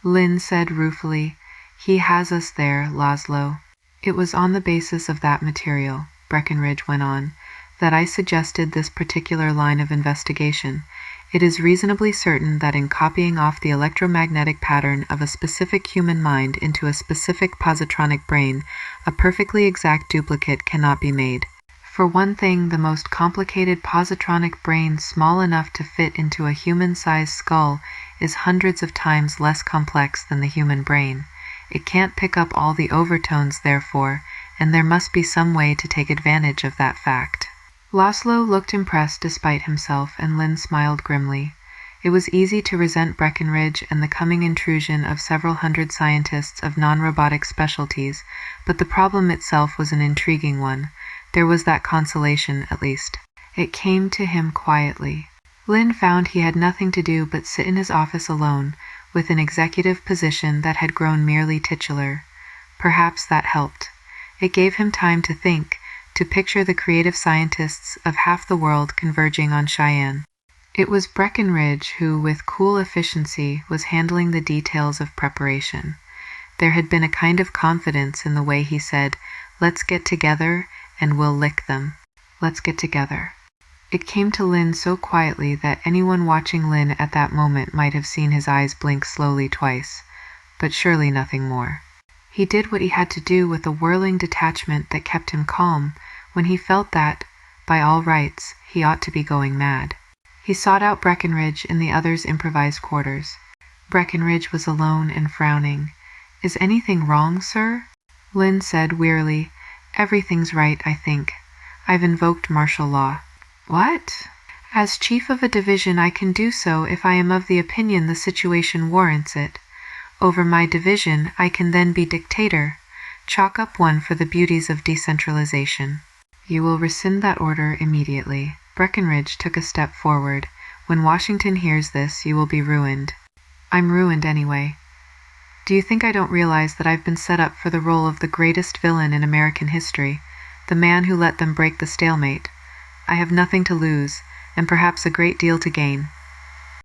Lynn said ruefully. He has us there, Laszlo. It was on the basis of that material, Breckenridge went on, that I suggested this particular line of investigation. It is reasonably certain that in copying off the electromagnetic pattern of a specific human mind into a specific positronic brain, a perfectly exact duplicate cannot be made. For one thing, the most complicated positronic brain small enough to fit into a human-sized skull is hundreds of times less complex than the human brain. It can't pick up all the overtones, therefore, and there must be some way to take advantage of that fact. Laszlo looked impressed despite himself, and Lynn smiled grimly. It was easy to resent Breckenridge and the coming intrusion of several hundred scientists of non-robotic specialties, but the problem itself was an intriguing one. There was that consolation, at least. It came to him quietly. Lynn found he had nothing to do but sit in his office alone, with an executive position that had grown merely titular. Perhaps that helped. It gave him time to think, to picture the creative scientists of half the world converging on Cheyenne. It was Breckenridge who, with cool efficiency, was handling the details of preparation. There had been a kind of confidence in the way he said, "Let's get together, and we'll lick them. Let's get together." It came to Lynn so quietly that anyone watching Lynn at that moment might have seen his eyes blink slowly twice, but surely nothing more. He did what he had to do with a whirling detachment that kept him calm when he felt that, by all rights, he ought to be going mad. He sought out Breckenridge in the other's improvised quarters. Breckenridge was alone and frowning. "Is anything wrong, sir?" Lynn said wearily. "Everything's right, I think. I've invoked martial law." "What?" "As chief of a division, I can do so if I am of the opinion the situation warrants it. Over my division, I can then be dictator. Chalk up one for the beauties of decentralization." "You will rescind that order immediately." Breckenridge took a step forward. "When Washington hears this, you will be ruined." "I'm ruined anyway. Do you think I don't realize that I've been set up for the role of the greatest villain in American history, the man who let them break the stalemate? I have nothing to lose, and perhaps a great deal to gain.